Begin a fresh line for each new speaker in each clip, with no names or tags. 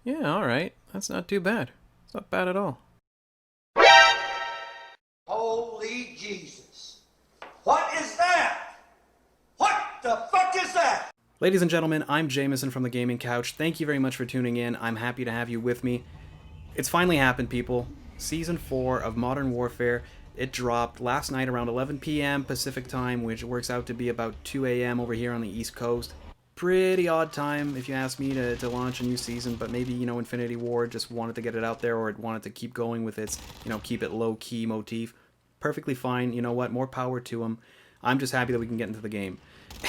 Yeah, alright. That's not too bad. It's not bad at all.
Holy Jesus. What is that? What the fuck is that?
Ladies and gentlemen, I'm Jameson from the Gaming Couch. Thank you very much for tuning in. I'm happy to have you with me. It's finally happened, people. Season 4 of Modern Warfare. It dropped last night around 11 p.m. Pacific time, which works out to be about 2 a.m. over here on the East Coast. Pretty odd time, if you ask me, to launch a new season, but maybe, Infinity Ward just wanted to get it out there, or it wanted to keep going with its, keep it low-key motif. Perfectly fine. You know what? More power to them. I'm just happy that we can get into the game.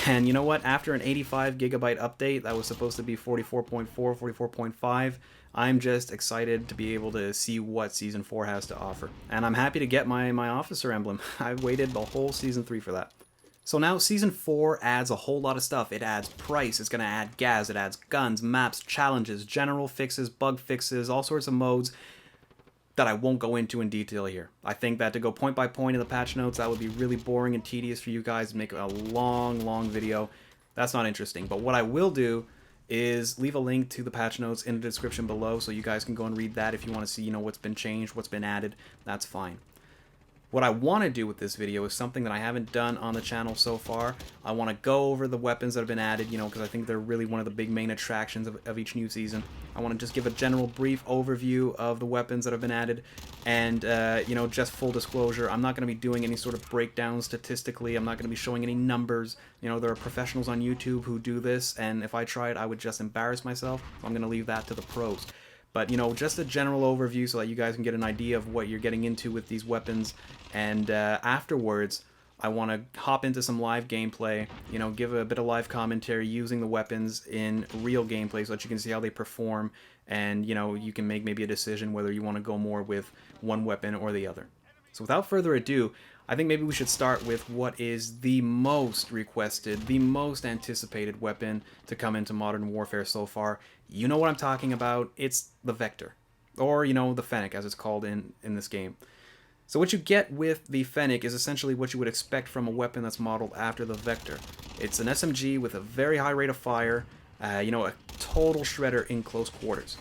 And you know what? After an 85 gigabyte update that was supposed to be 44.4, 44.5, I'm just excited to be able to see what Season 4 has to offer. And I'm happy to get my officer emblem. I've waited the whole Season 3 for that. So now Season 4 adds a whole lot of stuff. It adds price, it's going to add gas, it adds guns, maps, challenges, general fixes, bug fixes, all sorts of modes that I won't go into in detail here. I think that to go point by point in the patch notes, that would be really boring and tedious for you guys to make a long video. That's not interesting. But what I will do is leave a link to the patch notes in the description below so you guys can go and read that if you want to see, what's been changed, what's been added. That's fine. What I want to do with this video is something that I haven't done on the channel so far. I want to go over the weapons that have been added, because I think they're really one of the big main attractions of each new season. I want to just give a general brief overview of the weapons that have been added, and, just full disclosure, I'm not going to be doing any sort of breakdown statistically. I'm not going to be showing any numbers. There are professionals on YouTube who do this, and if I tried, I would just embarrass myself. I'm going to leave that to the pros. But, just a general overview so that you guys can get an idea of what you're getting into with these weapons. And afterwards, I want to hop into some live gameplay, give a bit of live commentary using the weapons in real gameplay so that you can see how they perform. And, you can make maybe a decision whether you want to go more with one weapon or the other. So without further ado, I think maybe we should start with what is the most requested, the most anticipated weapon to come into Modern Warfare so far. You know what I'm talking about. It's the Vector. Or, the Fennec, as it's called in this game. So what you get with the Fennec is essentially what you would expect from a weapon that's modeled after the Vector. It's an SMG with a very high rate of fire, a total shredder in close quarters.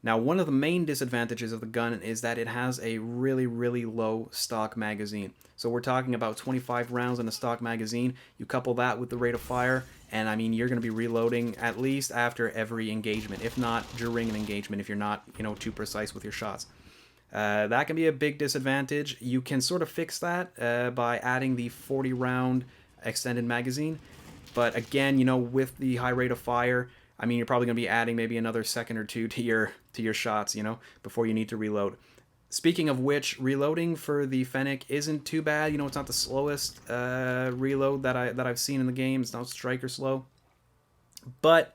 Now, one of the main disadvantages of the gun is that it has a really low stock magazine. So we're talking about 25 rounds in a stock magazine. You couple that with the rate of fire, and I mean, you're going to be reloading at least after every engagement, if not during an engagement, if you're not, too precise with your shots. That can be a big disadvantage. You can sort of fix that by adding the 40-round extended magazine. But again, with the high rate of fire, I mean, you're probably going to be adding maybe another second or two to your shots, before you need to reload. Speaking of which, reloading for the Fennec isn't too bad. It's not the slowest reload that I've seen in the game. It's not striker slow. But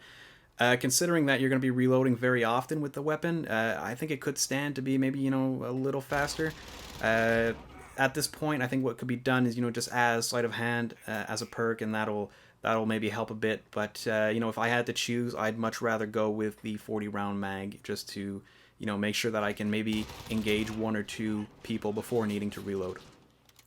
considering that you're going to be reloading very often with the weapon, I think it could stand to be maybe, a little faster. At this point, I think what could be done is, just add sleight of hand as a perk, and that'll maybe help a bit. But, if I had to choose, I'd much rather go with the 40-round mag just to, make sure that I can maybe engage one or two people before needing to reload.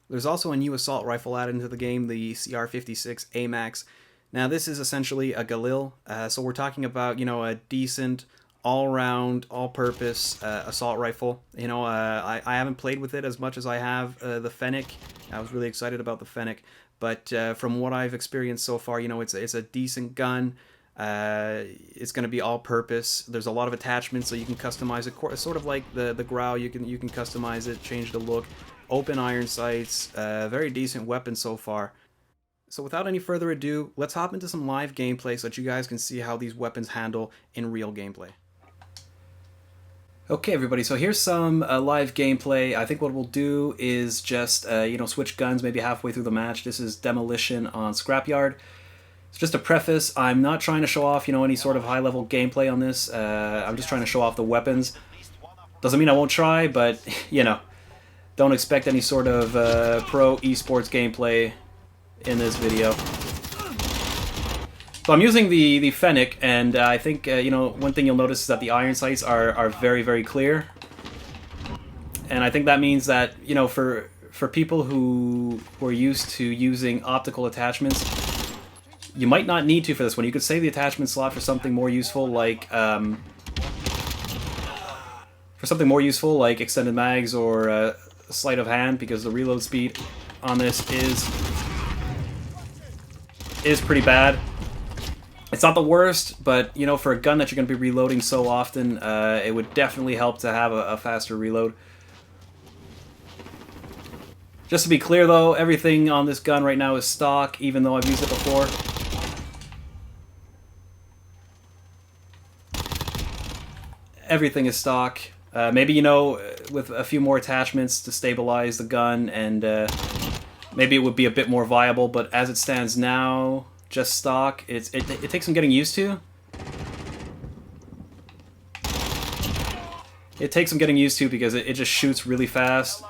There's also a new assault rifle added into the game, the CR-56 AMAX. Now, this is essentially a Galil, so we're talking about, a decent, all-round, all-purpose assault rifle. I haven't played with it as much as I have the Fennec. I was really excited about the Fennec. But from what I've experienced so far, it's a decent gun. It's going to be all-purpose. There's a lot of attachments, so you can customize it. Sort of like the Grau, you can customize it, change the look. Open iron sights, very decent weapon so far. So without any further ado, let's hop into some live gameplay so that you guys can see how these weapons handle in real gameplay. Okay, everybody, so here's some live gameplay. I think what we'll do is just, switch guns maybe halfway through the match. This is Demolition on Scrapyard. So just a preface, I'm not trying to show off, any sort of high-level gameplay on this. I'm just trying to show off the weapons. Doesn't mean I won't try, but, don't expect any sort of pro esports gameplay in this video. So I'm using the Fennec, and I think, one thing you'll notice is that the iron sights are very clear. And I think that means that, for people who are used to using optical attachments, you might not need to for this one. You could save the attachment slot for something more useful, like for something more useful like extended mags or sleight of hand, because the reload speed on this is pretty bad. It's not the worst, but you know, for a gun that you're going to be reloading so often, it would definitely help to have a faster reload. Just to be clear though, everything on this gun right now is stock, even though I've used it before. Everything is stock. Maybe, you know, with a few more attachments to stabilize the gun, and maybe it would be a bit more viable, but as it stands now, just stock, it takes some getting used to. It takes some getting used to because it just shoots really fast.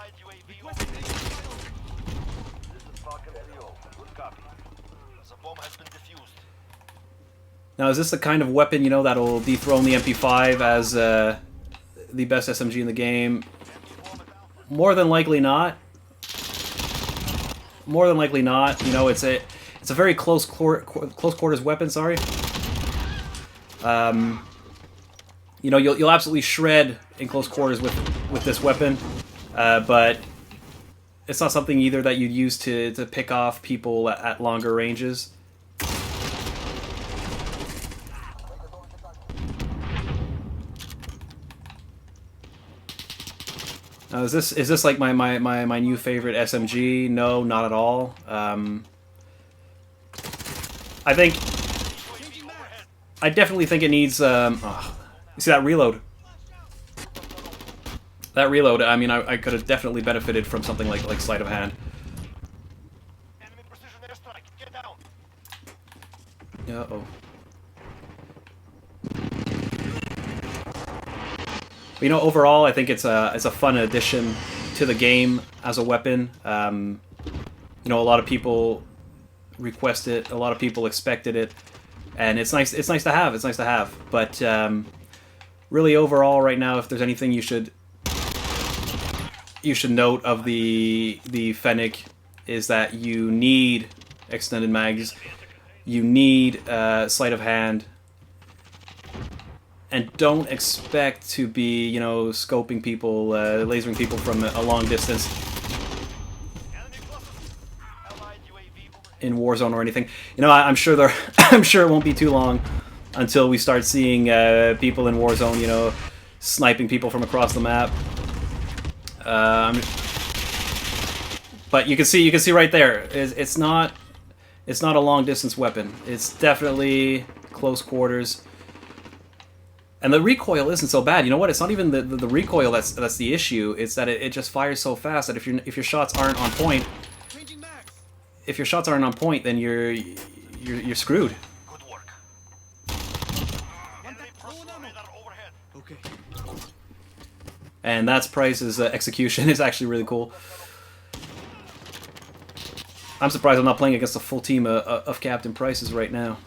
Now, is this the kind of weapon, you know, that'll dethrone the MP5 as the best SMG in the game? More than likely not. More than likely not. You know, it's a very close quarters weapon. Sorry. You know, you'll absolutely shred in close quarters with this weapon, but it's not something either that you'd use to pick off people at longer ranges. Is this like my new favorite SMG? No, not at all. I definitely think it needs. You see that reload? That reload. I mean, I could have definitely benefited from something like sleight of hand. Uh-oh. You know, overall, I think it's a fun addition to the game as a weapon. You know, a lot of people request it, a lot of people expected it, and it's nice. It's nice to have. It's nice to have. But really, overall, right now, if there's anything you should note of the Fennec, is that you need extended mags, you need sleight of hand. And don't expect to be, you know, scoping people, lasering people from a long distance in Warzone or anything. You know, I'm sure I'm sure it won't be too long until we start seeing people in Warzone, you know, sniping people from across the map. But you can see right there, it's not a long distance weapon. It's definitely close quarters. And the recoil isn't so bad. You know what? It's not even the recoil that's the issue. It's that it just fires so fast that if your shots aren't on point, then you're screwed.
Good work.
Okay.
And that's Price's execution is actually really cool. I'm surprised I'm not playing against a full team of Captain Prices right now.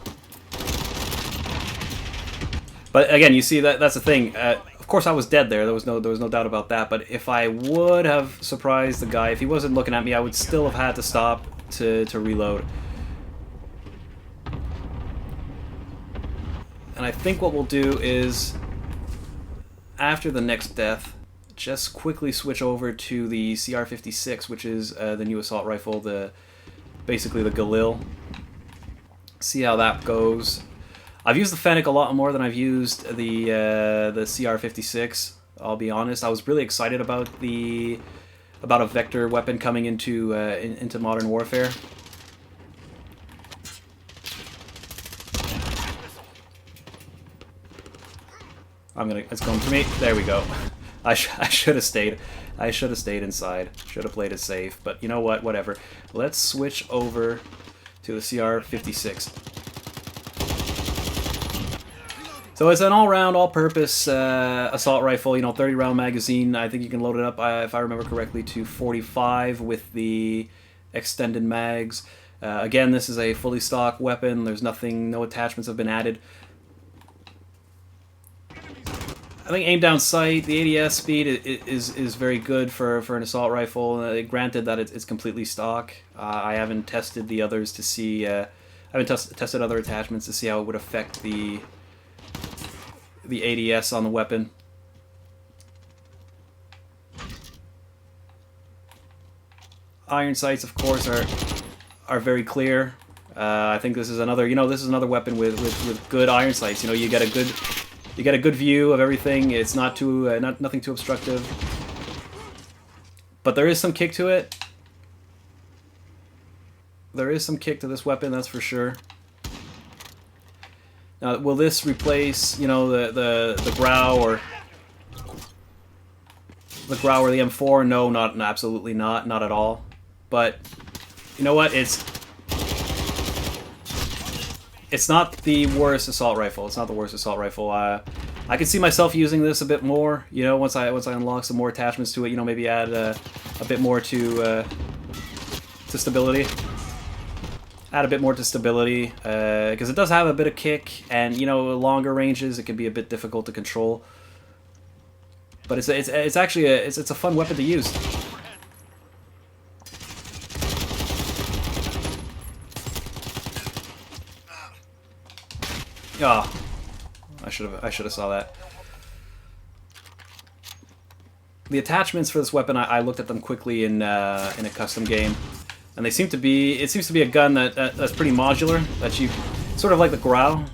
But again, you see that's the thing. Of course, I was dead there. There was no doubt about that. But if I would have surprised the guy, if he wasn't looking at me, I would still have had to stop to reload. And I think what we'll do is, after the next death, just quickly switch over to the CR-56, which is the new assault rifle, basically the Galil. See how that goes. I've used the Fennec a lot more than I've used the CR-56. I'll be honest. I was really excited about a vector weapon coming into Modern Warfare. It's going for me. There we go. I should have stayed. I should have stayed inside. Should have played it safe. But you know what? Whatever. Let's switch over to the CR-56. So it's an all-round, all-purpose assault rifle. You know, 30-round magazine. I think you can load it up, if I remember correctly, to 45 with the extended mags. Again, this is a fully stock weapon. There's no attachments have been added. I think aim down sight, the ADS speed is very good for an assault rifle. Granted that it's completely stock. I haven't tested the others to see. I haven't tested other attachments to see how it would affect the ADS on the weapon. iron sights, of course, are very clear. I think this is another, this is another weapon with good iron sights. You get a good view of everything. It's not too nothing too obstructive. But there is some kick to it. There is some kick to this weapon, that's for sure. Now, will this replace, the Grau or the M4? No, absolutely not at all. But you know what? It's not the worst assault rifle. It's not the worst assault rifle. I could see myself using this a bit more. Once I unlock some more attachments to it. Maybe add a bit more to stability. Add a bit more to stability because it does have a bit of kick, and longer ranges it can be a bit difficult to control. But it's actually a fun weapon to use. Oh, I should have saw that. The attachments for this weapon, I looked at them quickly in a custom game, and they seem to be. It seems to be a gun that's pretty modular. That you sort of like the Grau,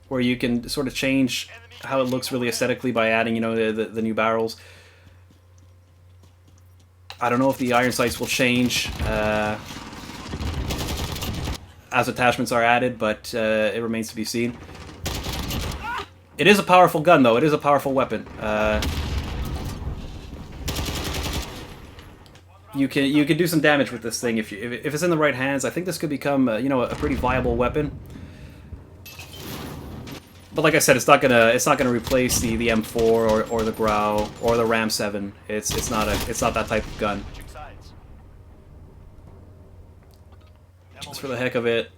where you can sort of change how it looks really aesthetically by adding the new barrels. I don't know if the iron sights will change as attachments are added, but it remains to be seen. It is a powerful gun, though. It is a powerful weapon. You can do some damage with this thing if it's in the right hands. I think this could become a pretty viable weapon. But like I said, it's not gonna replace the M4 or the Grau or the Ram 7. It's not that type of gun. Just for the heck of it,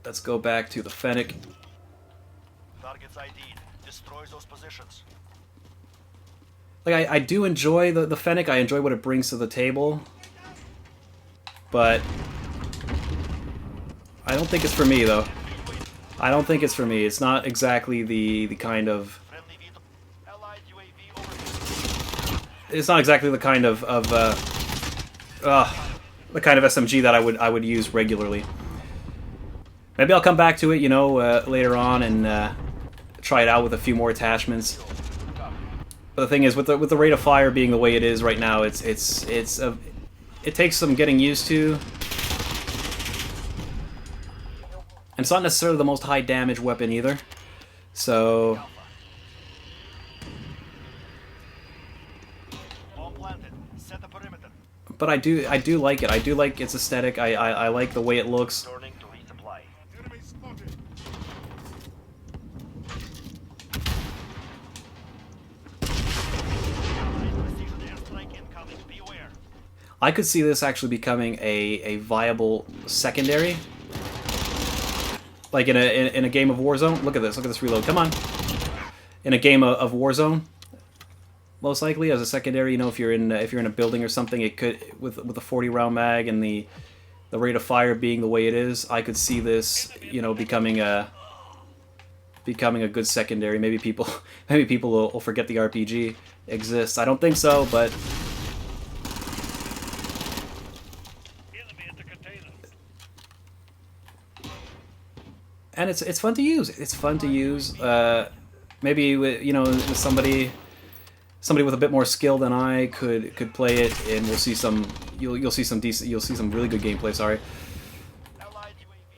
let's go back to the Fennec.
Targets ID'd. Destroys those positions.
Like I do enjoy the Fennec. I enjoy what it brings to the table, but I don't think it's for me though. I don't think it's for me. It's not exactly the kind of. It's not exactly the kind of the kind of SMG that I would use regularly. Maybe I'll come back to it, later on and try it out with a few more attachments. But the thing is, with the rate of fire being the way it is right now, it takes some getting used to. And it's not necessarily the most high damage weapon either. So but I do like it. I do like its aesthetic. I like the way it looks. I could see this actually becoming a viable secondary. Like in a game of Warzone. Look at this reload. Come on. In a game of Warzone, most likely as a secondary, if you're in a building or something, it could with a 40-round mag and the rate of fire being the way it is, I could see this, becoming a good secondary. Maybe people will forget the RPG exists. I don't think so, but and it's fun to use. It's fun to use. Maybe with somebody with a bit more skill than I could play it, and we'll see some. You'll see some really good gameplay. Sorry,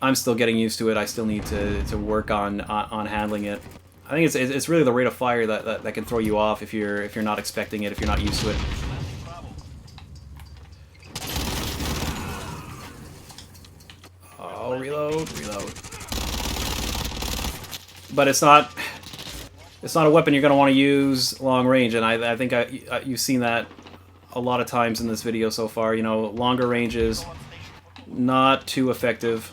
I'm still getting used to it. I still need to work on handling it. I think it's really the rate of fire that can throw you off if you're not expecting it, if you're not used to it. Oh, reload. But it's not a weapon you're going to want to use long range, and I think you've seen that a lot of times in this video so far. Longer ranges, not too effective.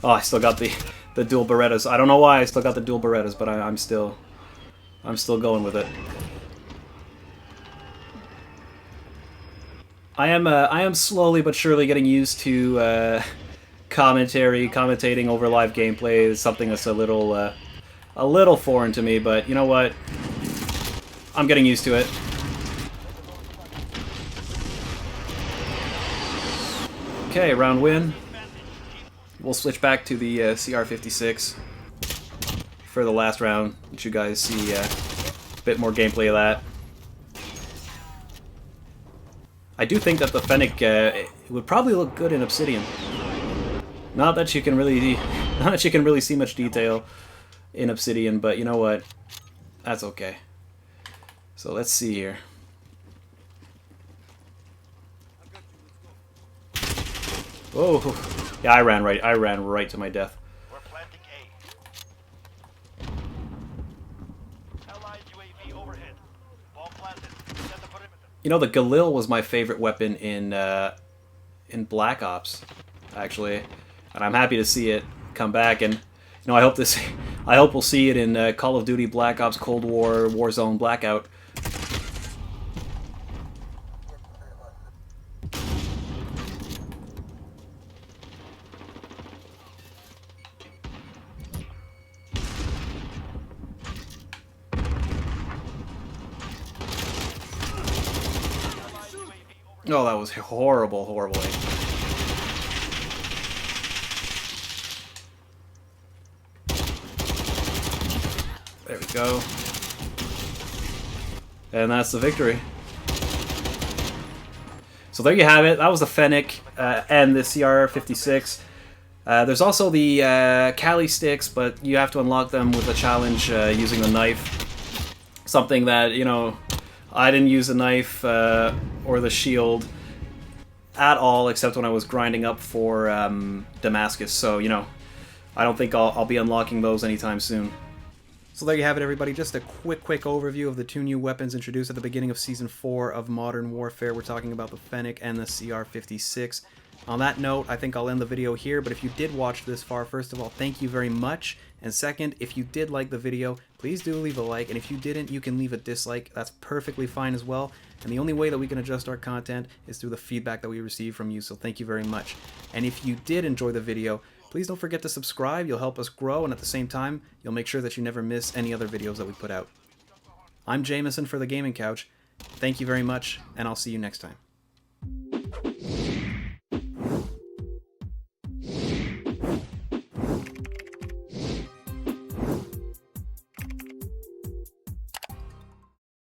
Oh, I still got the dual Berettas. I don't know why I still got the dual Berettas, but I'm still going with it. I am slowly but surely getting used to commentating over live gameplay is something that's a little foreign to me, but you know what? I'm getting used to it. Okay, round win. We'll switch back to the CR-56 for the last round. Let you guys see a bit more gameplay of that. I do think that the Fennec would probably look good in Obsidian. Not that you can really see much detail in Obsidian, but you know what? That's okay. So let's see here. Oh, yeah, I ran right to my death.
We're planting A. Allied UAV overhead. Bomb planted. Set the perimeter.
You know, the Galil was my favorite weapon in Black Ops, actually, and I'm happy to see it come back. And you know, I hope we'll see it in Call of Duty Black Ops Cold War Warzone Blackout. Oh, that was horrible, horrible. There we go. And that's the victory. So there you have it. That was the Fennec and the CR-56. There's also the Cali sticks, but you have to unlock them with a challenge using the knife. Something that, you know, I didn't use the knife or the shield at all, except when I was grinding up for Damascus. So, you know, I don't think I'll be unlocking those anytime soon. So there you have it, everybody. Just a quick overview of the two new weapons introduced at the beginning of Season 4 of Modern Warfare. We're talking about the Fennec and the CR-56. On that note, I think I'll end the video here, but if you did watch this far, first of all, thank you very much. And second, if you did like the video, please do leave a like, and if you didn't, you can leave a dislike. That's perfectly fine as well. And the only way that we can adjust our content is through the feedback that we receive from you, so thank you very much. And if you did enjoy the video, please don't forget to subscribe. You'll help us grow, and at the same time, you'll make sure that you never miss any other videos that we put out. I'm Jameson for the Gaming Couch. Thank you very much, and I'll see you next time.